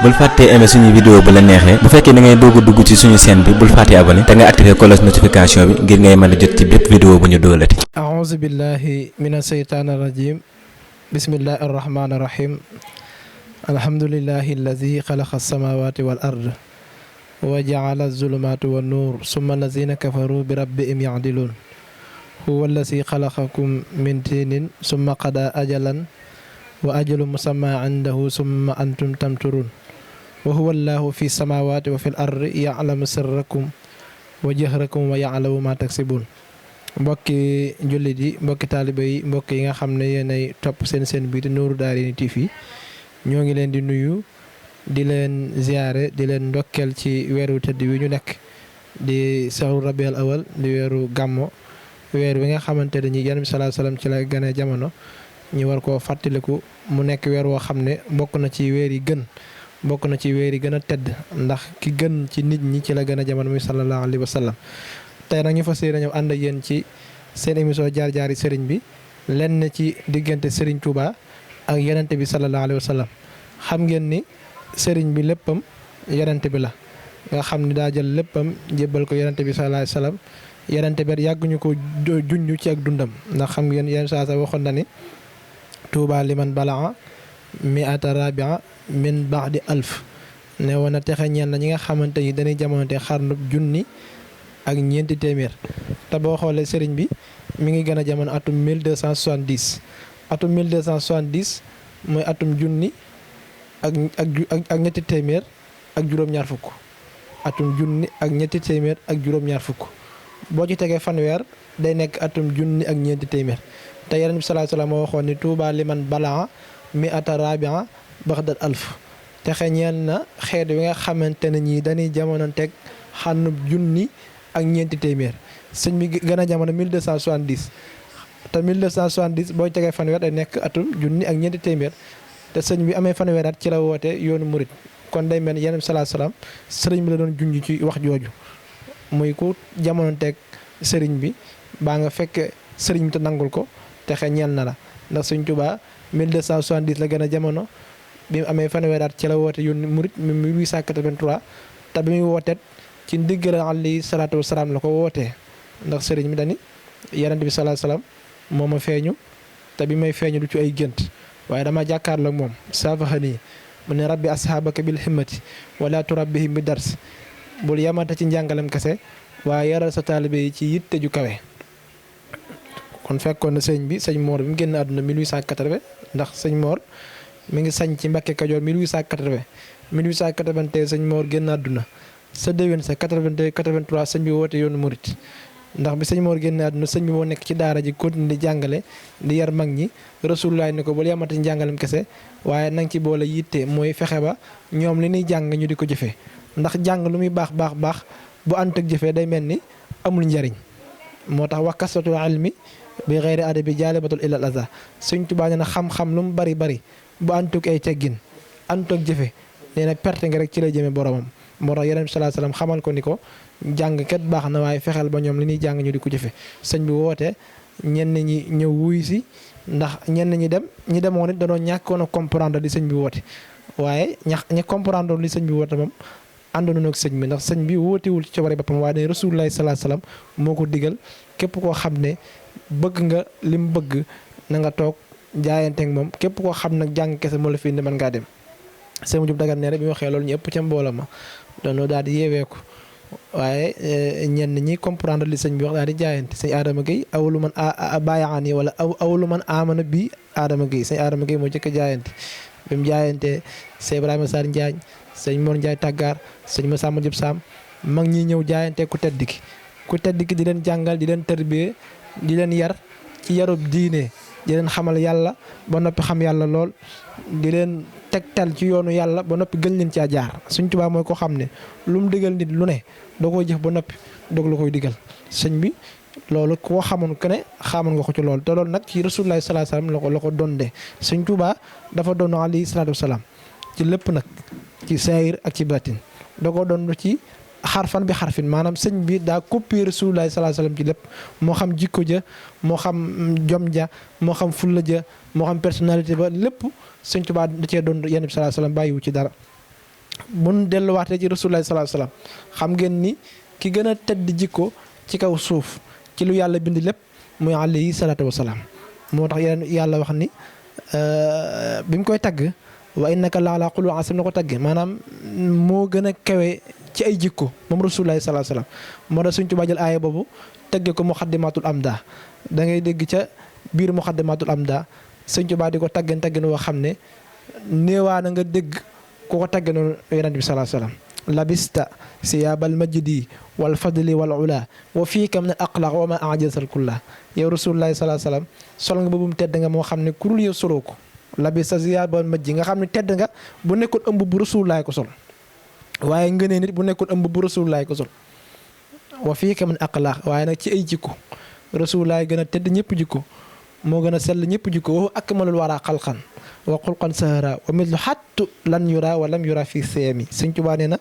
bul fàttee aimer suñu vidéo bu la neexee bu fekkee da ngay doog a dugg ci suñu chaîne bi bul fàttee abonné te nga activer cloche notification bi ngir ngay mën a jot ci bépp vidéo bu ñu doolati. a'uuzu billahi mina shaytaani rajim bismillahi arrahmani irrahim alhamdulillahi alladi xalaqa alsamawati wal ard wa ja'ala az-zulumati wan nur summa allazina kafaru bi rabbihim ya'dilun huwa allazi xalaqakum min tinin summa qada ajalan wa ajalu musamma indahu summa antum tamturun wa huwa allahu fi samawati wa fil ardi ya'lamu sirrakum wa jahrakum wa ya'lamu ma taksibun. mbokki jullit yi mbokki taaliba yi mbokk yi nga xam ne yéenay topp seen bii di Nourou Darayni TV ñoo ngi leen di nuyu di leen ziyaare di leen ndokkeel ci weeru tëdd wi ñu nekk di sahru rabiul awal di weeru gàmmo weer wi nga xamante ne ñi Yonent bi sallallahu alayhi wasallam ci la gane jamono ñu war koo fàttaliku mu nekk weer woo xam ne bokk na ci weer yi gën bokk na ci weer yi gën a tedd ndax ki gën ci nit ñi ci la gën a jamono muy sallallahu alayhi wa sallam. tey nag ñu fas yéene ñëw ànd ak yéen ci seen émission jaar-jaari sëriñ bi lenn ci diggante sëriñ Touba ak yonent bi sallallahu alayhi wa sallam. xam ngeen ni sëriñ bi léppam yonent bi la nga xam ni daa jël léppam jébbal ko yonent bi sallallahu alayhi wa sallam yonent bi yàgguñu ko junj ci ak dundam ndax xam ngeen yenn saa sa waxoon na ni Touba liman balaa mi'ata rabia min ba'di alf ne woon na texe ñeen na ñi nga xamante ni dañuy jamonante xarnub junni ak ñeenti téeméer te boo xoolee sëriñ bi mi ngi gën a jamono atum 1270 atum 1270 mooy atum junni ak ñetti téeméer ak juróom-ñaar fukk atum junni ak ñetti téeméer ak juróom-ñaar fukk boo ci tegee fanweer day nekk atum junni ak ñeenti téeméer te Yonent bi sallallahu alayhi wasallam moo waxoon ni Tuuba liman balaa mi ata rabia baxdal alf te xeñeel na xeet wi nga xamante ne ñii dañuy jamononteeg xànnub junni ak ñeenti téeméer sëñ bi gën a jamono 1270 te 1270 boo tegee fanweer day nekk atum junni ak ñeenti téeméer te sëñ bi amee fanweer at ci la woote yoonu murit kon day mel ni Yonent bi sallallahu alayhi wasallam sëriñ bi la doon junj ci wax jooju muy ku jamononteeg sëriñ bi baa nga fekk sëriñ bi te nangul ko te xeñeel na la ndax sëñ Tuubaa 1270 la gën a jamono bi mu amee fanweer at ci la woote yoonu murit 1883 te bi muy wooteet ci ndiggal alayhi salaatu wasalaam la ko wootee ndax sëriñ bi dani Yonent bi sallallahu alayhi wasallam moo ma feeñu te bi may feeñu du ci ay gént waaye dama jàkkaarloo ak moom saafahani mu ne rabbi ashaabaka bil himmati wala turabbihim bi dars bul yamata ci njàngalem kese waaye yaral sa taalibe yi ci yitte ju kawe. kon fekkoon na sëñ bi sëñ Mor bi mu génn àdduna 1880 ndax sëñ Mor mi ngi sañ ci Mbàkke Kajoor 1880 1881 sëñ Mor génn àdduna sa déwén sa 82 83 sëñ bi woote yoonu murit ndax bi sëñ Mor génn àdduna sëñ bi moo nekk ci daara ji continué di jàngale di yar mag ñi Rasulullah ni ko bul yamata ci njàngalem kese waaye nang ci boole yitte mooy fexe ba ñoom li ñuy jàng ñu di ko jëfee ndax jàng lu muy baax bu ànd ak jëfee day mel ni amul njariñ moo tax wax kasratul ilmi bi xeyri adabi jaalibatul ilal aza Sëñ Tuubaa nee na xam-xam lu mu bari bu ànduk ay teggin ànduk jëfe nee na perte nga rek ci lay jëmee boromam moo tax Yonent bi sallallahu alayhi wasallam xamal ko ni ko jàng kat baax na waaye fexeel ba ñoom li ñuy jàng ñu di ko jëfe sëñ bi woote ñenn ñi ñëw wuy si ndax ñenn ñi demoon it dañoo ñàkkoon a comprendre li sëñ bi woote waaye ña comprendre li sëñ bi woote moom àndoon ak sëñ bi ndax sëñ bi wootewul ci coobare boppam waaye ne Rasulullah sallallahu alayhi wasallam moo ko digal képp koo xam ne bëgg nga li mu bëgg na nga toog jaayante ak moom képp koo xam nag jàng kese moo la fi indi mën ngaa dem. sëñ Mujub Dagan ne rek bi ma waxee loolu ñu ëpp ca mbooloo ma dañoo daal di yeeweeku waaye ñenn ñi comprendre li sëñ bi wax daal di jaayante sëñ Adama Gueye awalu man bàyyaani wala awalu man amana bi Adama Gueye sëñ Adama Gueye moo jëkk a jaayante bi mu jaayante sëñ Ibrahima Sarr Njaañ sëñ Mor Njaay Tàggaar sëñ Masamba Jëb Saam mag ñi ñëw jaayante ku tedd ki di leen jàngal di leen tërbiyee di leen yar ci yarub diine di leen xamal yàlla ba noppi xam yàlla lool di leen tegtal ci yoonu yàlla ba noppi gën leen caa jaar Sëñ Tuubaa mooy ko xam ne lu mu digal nit lu ne da koy jëf ba noppi doog la koy digal sëñ bi loolu koo xamoon que ne xamoon nga ko ci loolu te loolu nag ci Rasulullah sallallahu alayhi wasallam la ko dondee Sëñ Tuubaa dafa doon alayhi salaatu wasalaam ci lépp nag ci saayir ak ci baatin da ko doon ci xarfan bi xarfin maanaam sëñ bi daa copier Rasulullah sallallahu alayhi wasallam ci lépp moo xam jikko ja moo xam jom ja moo xam fulla ja moo xam personnalité ba lépp Sëñ Tuubaa da cee doon Yonent bi sallallahu alayhi wasallam bàyyiwu ci dara mun delluwaatee ci rasulullah sallallahu alayhi wasallam xam ngeen ni ki gën a tedd jikko ci kaw suuf ci lu yàlla bind lépp muy alayhi salaatu wasalaam moo tax yàlla wax ni bi mu koy tagg wa innaka la ala xuluqin aziim na ko tagge maanaam moo gën a kawe ci ay jikko moom rasulullah sallallahu alayhi wasallam moo tax Sëñ Tuubaa jël aaya boobu tagge ko muxaddimatul amda da ngay dégg ca biir muxaddimatul amda Sëñ Tuubaa di ko taggen woo xam ne néewaa na nga dégg ku ko tagge noonu yonent bi sallallahu alayhi wasallam labista siyaabal majdi wal fadli wal ula wa fiika min al aqlaq wa ma ajazal kulla yow rasulullah sallallahu alayhi wasallam sol nga boobu tedd nga moo xam ne kurul yow soloo ko labista siyaabal majdi nga xam ne tedd nga bu nekkoon ëmb bu rasulullah ko sol waaye ngënee nit bu nekkoon ëmb bu rasulullah ko sol wa fiika min aqlaq waaye nag ci ay jikko rasulullah gën a tedd ñëpp jikko moo gën a sell ñëpp jikko wa akmalul wara xalqan wa xulqan sahara wa mitlu xattu lan yura wa lam yura fii seemi Sëñ Tuubaa nee na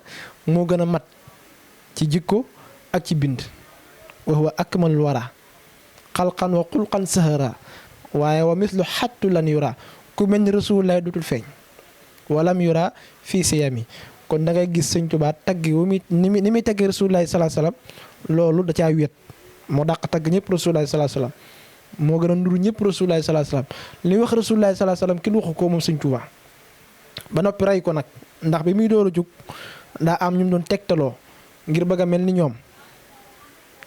moo gën a mat ci jikko ak ci bind wa huwa akmalul wara xalqan wa xulqan sahara waaye wa mitlu xattu lan yura ku mel ni rasulullah dutul feeñ wa lam yura fii seemi kon da ngay gis Sëñ Tuubaa tagg wu muy ni muy taggee rasulullah sallallahu alayhi wasallam loolu da caa wet moo dàq tagg ñëpp rasulullah sallallahu alayhi wasallam moo gën a nuru ñëpp rasulullah sallallahu alayhi wasallam li wax rasulullah sallallahu alayhi wasallam kenn waxu ko moom Sëñ Tuubaa ba noppi rey ko nag ndax bi muy door a jóg daa am ñu mu doon tegtaloo ngir bëgg a mel ni ñoom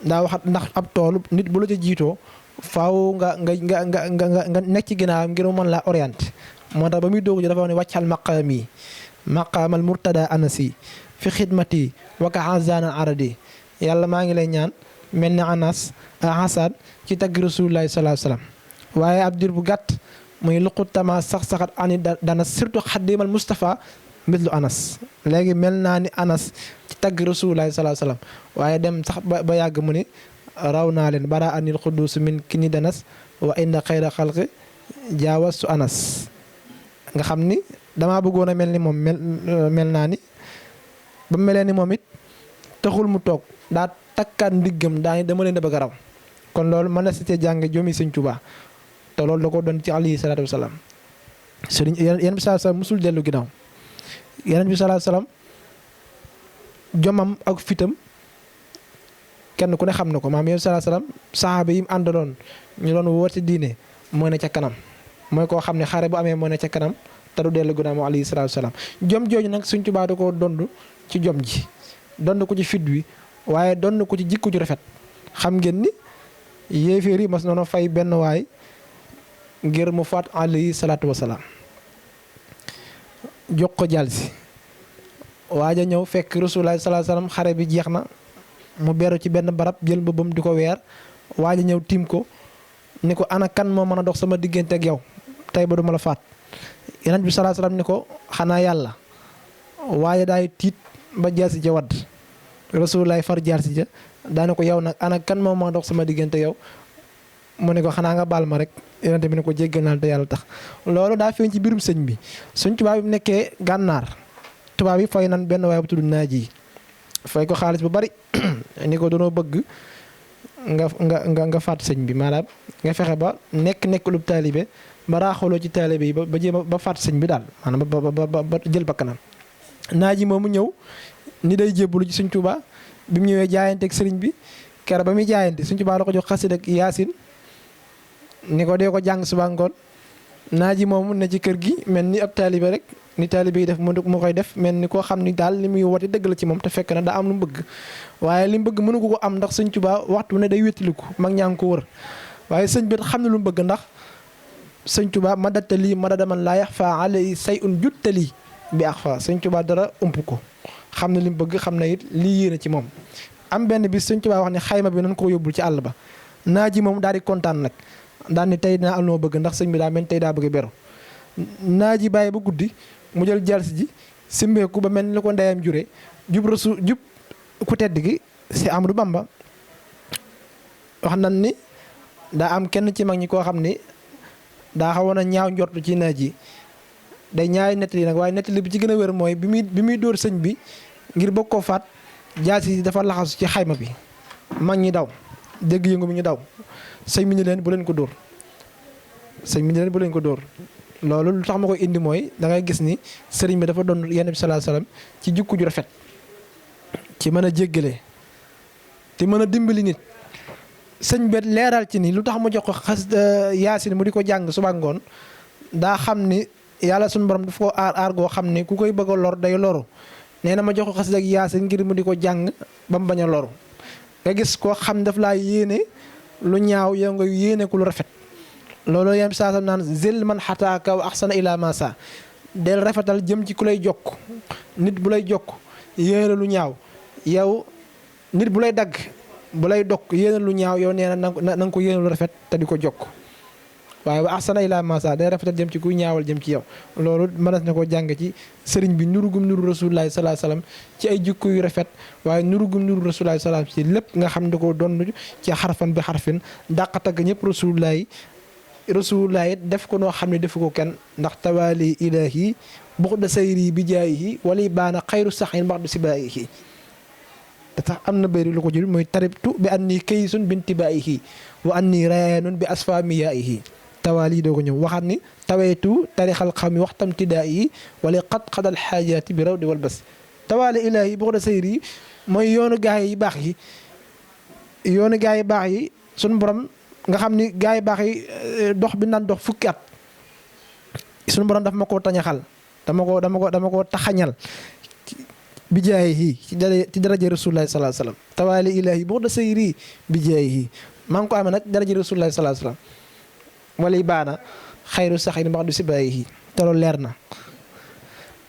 daa wax ndax ab toolu nit bu la ca jiitoo faaw nga nekk ci ginnaawam ngir mu mën laa orienté moo tax ba muy doog ji dafa wax ne wàccal maqaami maqaamal murtada anasi fi xidmati waka hazana aradi yàlla maa ngi lay ñaan mel ni anas hasad ci tagg rasulullah sallallahu alayhi wasallam waaye ab dir bu gàtt muy luqutama sax-saxat ani dana surtout xaddimal Mustafa mislu anas léegi mel naa ni anas ci tagg rasulullah sallallahu alayhi wasallam waaye dem sax ba yàgg mu ni raw naa leen bara anil xuddus min ki ni danas wa inda xayra xalqi jaawastu anas nga xam ni damaa bëggoon a mel ni moom mel naa ni ba melee ni moom it taxul mu toog daa takkaat ndiggam daa ni dama leen a bëgg a raw kon loolu mën na si cee jàng jomi Sëñ Tuubaa te loolu da ko doon ci alayhi salaatu wasalaam sëriñ yeneen bi sallallahu alayhi wasallam musul dellu ginnaaw yeneen bi sallallahu alayhi wasallam jomam ak fitam kenn ku ne xam na ko maam yeneen sallallahu alayhi wasallam saxaaba yi mu àndaloon ñu doon woote diine moo ne ca kanam mooy koo xam ne xare bu amee moo ne ca kanam te du dellu ginnaaw moo alayhi salaatu wasalaam jom jooju nag Sëñ Tuubaa da koo dond ci jom ji dond ko ci fit wi waaye dond ko ci jikko ju rafet xam ngeen ni yéeféer yi mas noonu fay benn waay ngir mu faat alayhi salaatu wasalaam jox ko jàll si waaja ñëw fekk rasulullah sallallahu alayhi wasallam xare bi jeex na mu beru ci benn barab jël mbëbbam di ko weer waaja ñëw tiim ko ni ko ana kan moo mën a dox sama diggante ak yow tey ba duma la faat yonent bi sallallahu alayhi wasallam ni ko xanaa yàlla waaja daay tiit ba jàll si ja wadd rasulullah far jàll si ja daane ko yow nag ana kan moo mën a dox sama diggante yow mu ne ko xanaa nga baal ma rek yonent bi ne ko jéggal naa te yàlla tax loolu daa feeñ ci biirum sëñ bi Sëñ Tuubaa bi mu nekkee gànnaar tubaab yi fay nan benn waaye bu tudd Naaji fay ko xaalis bu bari ni ko doonoo bëgg nga faat sëñ bi maanaam nga fexe ba nekk lu taalibe ba raaxaloo ci taalibe yi ba jéem ba faat sëñ bi daal maanaam ba jël bakkanam Naaji moomu ñëw ni day jébbalu ci Sëñ Tuubaa bi mu ñëwee jaayanteeg sëriñ bi keroog ba muy jaayante Sëñ Tuubaa la ko jox xasida ak Yaasin ni ko dee ko jàng suba ngoon Naaji moomu ne ci kër gi mel ni ab taalibe rek ni taalibe yi def mu koy def mel ni koo xam ni daal li muy woote dëgg la ci moom te fekk na daa am lu mu bëgg waaye li mu bëgg mënu ko am ndax Sëñ Tuubaa waxtu ne day wéttaliku mag ñaa ngi ko wër waaye sëñ bi xam ne lu mu bëgg ndax Sëñ Tuubaa madattali madadaman laa yaxfaa alayhi say'un juttali bi axfaa Sëñ Tuubaa dara ump ko xam ne li mu bëgg xam ne it lii yéene ci moom am benn bis Sëñ Tuubaa wax ne xayma bi nañ ko yóbbul ci àll ba Naaji moom daal di kontaan nag daal ni tey dinaa am lu ma bëgg ndax sëñ bi daa mel tey daa bëgg beru Naaji bàyyi ba guddi mu jël jalsi ji simbeeku ba mel ni ko ndeyam jure jub ku tedd gi si Amadou Bamba wax nan ni daa am kenn ci mag ñi koo xam ni daa xawoon a ñaaw njortu ci Naaji day ñaari nettali nag waaye nettali bi ci gën a wér mooy bi muy dóor sëñ bi ngir bëgg koo faat jalsi ji dafa laxasu ci xayma bi mag ñi daw dégg yëngu mi ñu daw sëñ bi ni leen bu leen ko dóor sëñ bi ni leen bu leen ko dóor loolu lu tax ma koy indi mooy da ngay gis ni sëriñ bi dafa doon Yonent bi sallallahu alayhi wasallam ci jikko ju rafet, ci mën a jéggale te mën a dimbali nit. sëñ bet leeral ci ni lu tax mu jox ko xas yaasin mu di ko jàng suba ngoon daa xam ni yàlla suñu borom daf ko aar goo xam ni ku koy bëgg a lor day loru. nee na ma jox ko xas ak yaasin ngir mu di ko jàng ba mu bañ a loru. nga gis koo xam daf laa yéene lu ñaaw yow nga yéene ku lu rafet. loolu yam saa sam naan zil man xataaka wa axsana ila masa del rafetal jëm ci ku lay jokk. nit bu lay jokk yéene lu ñaaw yow nit bu lay dagg bu lay dokk yéene lu ñaaw yow nee na na nga ko yéene lu rafet te di ko jokk. waaye wa axsana ila masa day rafetal jëm ci kuy ñaawal jëm ci yow. loolu mënees na ko jàng ci sëriñ bi nurugum nuru rasulullahi sallallahu alayhi wasallam ci ay jikko yu rafet waaye nurugum nuru rasulullahi sallallahu alayhi wasallam ci lépp nga xam da ko doon ci xarfan bi xarfin dàq tagg ñëpp rasulullahi def ko noo xam ne defu ko kenn ndax tawaali ilahi buxda sayri bi jaayihi wali baana xayru saxin mbax du sibaayihi te tax am na bëri lu ko jël mooy taribtu bi anni kaysun bintibaayihi wa anni rayanun bi asfamiyaihi tawaali doo ko ñëw waxaat ni taweetu tarixal xam yi waxtam tidaayi wala xat-xadal xaajaati bi raw di wal bas tawaali ilahi buxda sayri mooy yoonu gaay yi baax yi sunu borom nga xam ni gaa yi baax yi dox bi naan dox fukki at suñu borom daf ma koo tañaxal dama koo taxañal bi jaayihi ci daraja rasulullahi sallallahu alayhi wasallam tawaali ilahi boo da sayri bi jaayihi maa ngi ko amee nag daraja rasulullahi sallallahu alayhi wasallam wala baana xayru saxin mbax du si bàyyihi te loolu leer na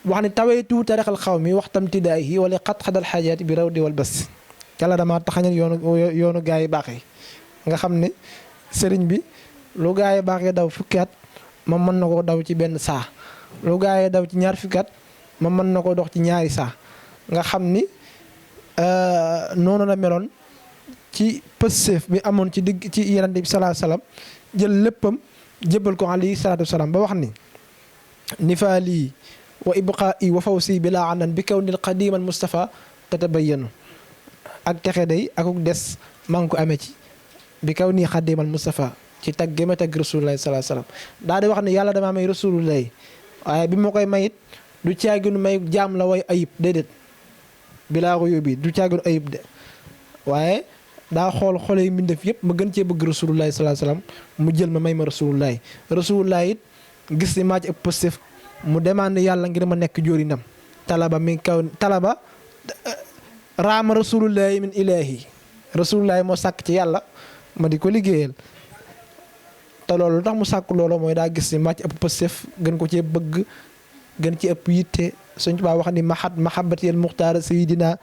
wax ni tawaytu tarixal xaw mi waxtam tidaayihi wala xat-xadal xaajaati bi raw di wal bas yàlla dama taxañal yoonu gaa yi baax yi nga xam ne sëriñ bi lu gaa yi baaxee daw fukki at ma mën na ko daw ci benn saa lu gaa yi daw ci ñaar fukki at ma mën na ko dox ci ñaari saa nga xam ni noonu la meloon ci pësseef bi amoon ci digg ci Yonent bi sallallahu alayhi wasallam jël léppam jébbal ko alayhi salaatu wasalaam ba wax ni nifaali wa ibqaa'i wa fawsi bila anan bi kaw nil qadiman Mustafa tatabayyanu ak texe day akuk des maa ngi ko amee ci bi kaw nii xadimal Mustafa ci tagg gi ma tagg rasulullahi sallallahu alayhi wasallam daa di wax ne yàlla damaa may rasulullahi waaye bi ma koy mayit du caaginu may jaam la way ayib déedéet bilaa ko yóbbi du caaginu ayib de waaye daa xool yi mbindeef yëpp ma gën cee bëgg rasulullahi sallallahu alayhi wasallam mu jël ma may ma rasulullahi it gis ni maa ci ëpp positif mu demande yàlla ngir ma nekk jóorinam talaba raama rasulullahi min ilahi rasulullahi moo sàkk ci yàlla ma di ko liggéeyal te loolu tax mu sàkk loolu mooy daa gis ni maa ci ëpp pëstef gën ko cee bëgg gën ci ëpp yitte Sëñ Tuubaa wax ni mahabbati al muxtaar sayidina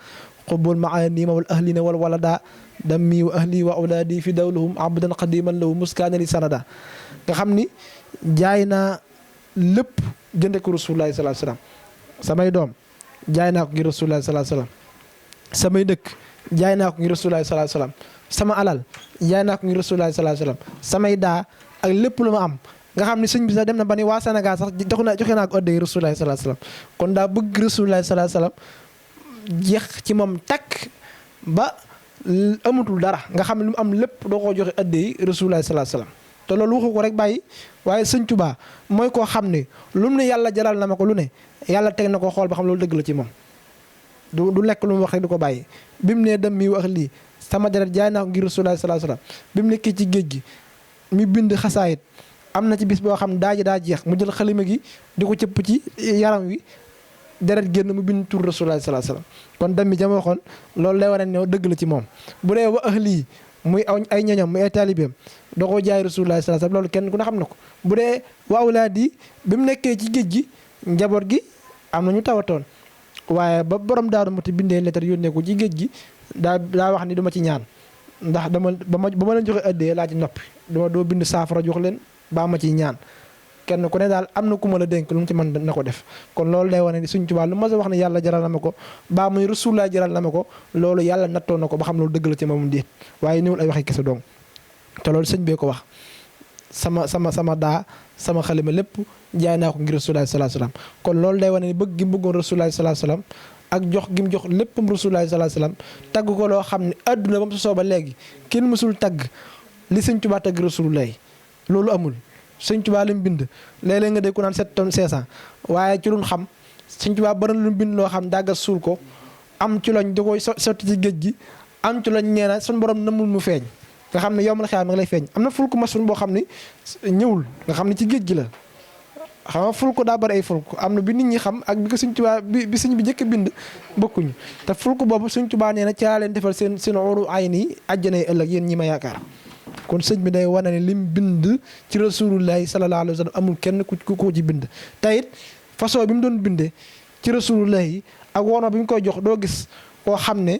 xubbul maani wal ahlina wal walada dammi wa ahli wa awlaadi fi dawlahum abdan qadiman lahu muskaana li sanada nga xam ni jaay naa lépp jënde ko rasulullahi sallallahu alayhi wasallam samay doom jaay naa ko ngir rasulullahi sallallahu alayhi wasallam samay dëkk jaay naa ko ngir rasulullahi sallallahu alayhi wasallam sama alal jaay naa ko ngir rasulullahi sallallahu alayhi wasallam samay daa ak lépp lu ma am nga xam ne sëñ bi sax dem na ba ni waa Sénégal sax joxe naa ko ëddee rasulullahi sallallahu alayhi wasallam kon daa bëgg rasulullahi sallallahu alayhi wasallam jeex ci moom takk ba amatul dara nga xam ne lu mu am lépp doo ko joxe ëddee rasulullahi sallallahu alayhi wasallam te loolu waxu ko rek bàyyi waaye sëñ Tuubaa mooy koo xam ne lu mu ne yàlla jaral na ma ko lu ne yàlla teg na ko xool ba xam loolu dëgg la ci moom du lekk lu mu wax rek du ko bàyyi bi mu nee dem mi wax lii sama deret jaay naa ko ngir rasulullahi sallallahu alayhi wasallam bi mu nekkee ci géej gi mi bind xasaayit am na ci bis boo xam ne daa jeex mu jël xalima gi di ko cëpp ci yaram wi deret génn mu bind tur rasulullahi sallallahu alayhi wasallam kon dem mi jama waxoon loolu lay wane ne dëgg la ci moom bu dee wa ahli muy ay ñoñam muy ay taalibeem da koo jaay rasulullahi sallallahu alayhi wasallam loolu kenn ku ne xam na ko bu dee wa awlaadi bi mu nekkee ci géej gi njaboot gi am na ñu tawatoon waaye ba borom Daaru Muxti bindee lettre yónnee ko ci géej gi daa wax ni duma ci ñaan ndax ba ma leen joxe ëddee laa ci noppi doo bind saafara jox leen baa ma ciy ñaan kenn ku ne daal am na ku ma la dénk lu mu ci mën na ko def kon loolu day wane ni Sëñ Tuubaa lu ma sa wax ne yàlla jaral na ma ko baa muy Rasulullah jaral na ma ko loolu yàlla nattoo na ko ba xam loolu dëgg la ci moom déet waaye niwul ay waxi kese dong te loolu sëñ bee ko wax sama daa sama xalima lépp jaay naa ko ngir Rasulullah sallallahu alayhi wasallam kon loolu day wane ni bëgg gi mu bëggoon Rasulullah sallallahu alayhi wasallam ak jox gi mu jox léppam Rasulullah sallallahu alayhi wasallam tagg ko loo xam ne adduna ba mu sosoo ba léegi kenn mësul tagg li Sëñ Tuubaa tagg Rasulullah loolu amul Sëñ Tuubaa li mu bind léeg-léeg nga dégg ku naan 7 tonnes 500 waaye ci luñ xam Sëñ Tuubaa bari na lu mu bind loo xam dàggat suul ko am ci loñ da koy sotti ci géej gi am ci loñ nee na suñu borom namul mu feeñ nga xam ne yow ma la nga lay feeñ am na fulku masun boo xam ni ñëwul nga xam ne ci géej gi la xam nga fulku daa bari ay fulku am na bi nit ñi xam ak bi ko Sëñ Tuubaa bi sëñ bi njëkk bind bokkuñu te fulku boobu Sëñ Tuubaa nee na ci laa leen defal seen uru ay nii àjjana ëllëg yéen ñi ma yaakaar kon sëñ bi day wane ne lim bind ci rasulullahi sallallahu alayhi wa sallam amul kenn ku ko ci bind te it façon bi mu doon bindee ci rasulullahi ak wono bi mu koy jox doo gis koo xam ne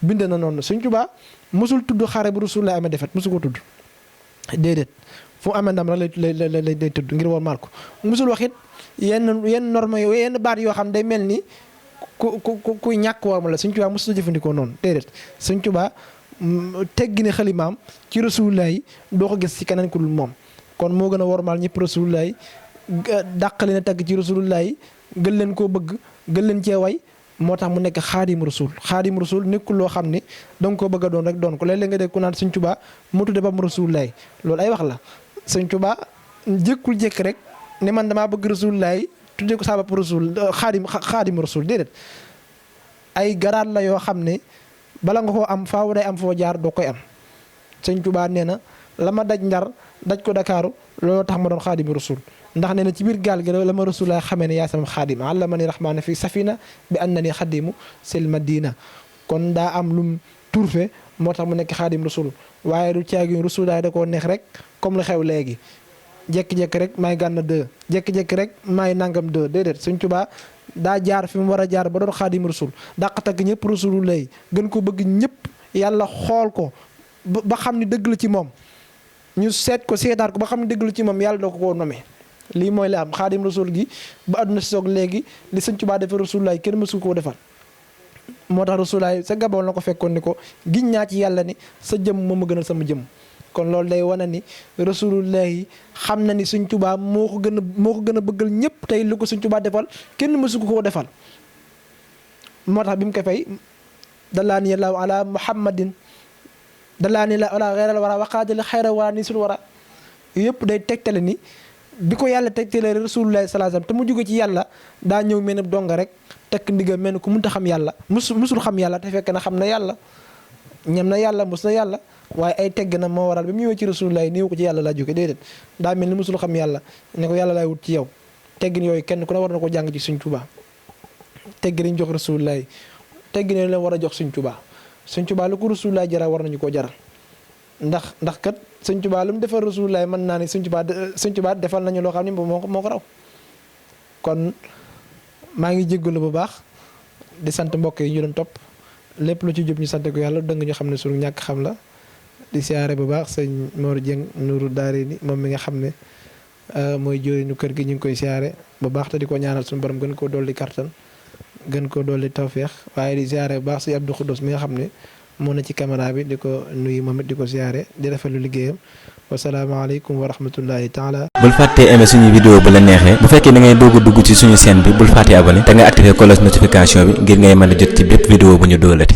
bind na noonu Sëñ Tuubaa mosul tudd xare bu rasulullahi amee defet mosu ko tudd déedéet fu amee ndam rek lay tudd ngir war maal ko mosul wax it yenn norme yenn baat yoo xam day mel ni kuy ñàkk war ma la Sëñ Tuubaa mosul jëfandikoo noonu déedéet Sëñ Tuubaa teggi ne xalimaam ci rasulullahi doo ko gis ci keneen ku dul moom kon moo gën a wormaal ñëpp rasulullahi dàq leen a tagg ci rasulullahi gën leen koo bëgg gën leen cee way moo tax mu nekk xaadim rasul nekkul loo xam ni danga ko bëgg a doon rek doon ko léeg-léeg nga dégg ku naan Sëñ Tuubaa mu tudde ba mu rasulullahi loolu ay wax la Sëñ Tuubaa jékkul jékk rek ne man damaa bëgg rasulullahi tudde ko saa bopp rasul xaadim rasul déedéet ay garaat la yoo xam ne bala nga koo am faaw day am foo jaar doo koy am Sëñ Tuubaa nee na la ma daj Ndar daj ko Dakaaru looloo tax ma doon xaadimu rasul ndax nee na ci biir gaal gi la ma rasul laa xamee ne yaay sama xaadim allamani rahmaana fi safina bi annani xadimu sil madina kon daa am lum turfe moo tax mu nekk xaadim rasul waaye du caagi rasul daay da koo neex rek comme lu xew léegi jékki-jékki rek maay gànna 2 jékki-jékki rek maay nangam 2 déedéet Sëñ Tuubaa daa jaar fi mu war a jaar ba doon xaadim rasul dàq tagg ñëpp rasulu lay gën ko bëgg ñëpp yàlla xool ko ba xam ni dëgg la ci moom ñu seet ko seetaat ko ba xam ni dëgg la ci moom yàlla doo ko koo nomee lii mooy la am xaadim rasul gi ba àdduna si soog léegi li Sëñ Tuubaa defee rasul lay kenn mësu koo defal moo tax rasul lay sa Gabon la ko fekkoon ni ko giñ naa ci yàlla ni sa jëm moom ma gënal sama jëm kon loolu day wane ni rasulullahi xam na ni Sëñ Tuubaa moo ko gën a bëggal ñëpp tey lu ko Sëñ Tuubaa defal kenn mësu ko koo defal moo tax bi mu ko fay dalaani yàlla ala muhammadin dalaani la ala xeyral wara waqaadali xayra wara ni sul wara yëpp day tegtale ni bi ko yàlla tegtale rasulullahi sallallahu alayhi wasallam te mu jóge ci yàlla daa ñëw mel ne donga rek tekk ndigam mel ne ku mënta xam yàlla musul xam yàlla te fekk na xam na yàlla ñam na yàlla mus na yàlla waaye ay tegg na moo waral ba mu ñëwee ci rasulullahi néew ko ci yàlla laa jóge déedéet daa mel ni musul xam yàlla ne ko yàlla laay wut ci yow teggin yooyu kenn ku ne war na ko jàng ci Sëñ Tuubaa teggin yi ñu jox rasulullahi teggin yooyu leen war a jox Sëñ Tuubaa Sëñ Tuubaa lu ko rasulullahi jaral war nañu koo jaral ndax kat Sëñ Tuubaa lu mu defal rasulullahi mën naa ne Sëñ Tuubaa defal nañu loo xam ne moo ko raw kon maa ngi jéggalu bu baax di sant mbokk yi ñu doon topp lépp lu ci jub ñu sant ko yàlla dëng ñu xam ne suñu ñàkk xam la di siyaare bu baax sëñ Mor Dieng Nuuru Daarayni moom mi nga xam ne mooy jooyinu kër gi ñu ngi koy siyaare bu baax te di ko ñaanal suñu borom gën koo dolli kartan gën koo dolli tawféex waaye di siyaare bu baax sëñ Abdou Khoudous mi nga xam ne moo na ci caméra bi di ko nuyu moom it di ko siyaare di rafetlu liggéeyam wasalaamaaleykum wa rahmatullahi taala. bul fàttee aimé suñu vidéo bu la neexee bu fekkee da ngay doog a dugg ci suñu chaîne bi bul fàttee abonné te nga activé cloche notification bi ngir ngay mën a jot ci bépp vidéo bu ñu doolati.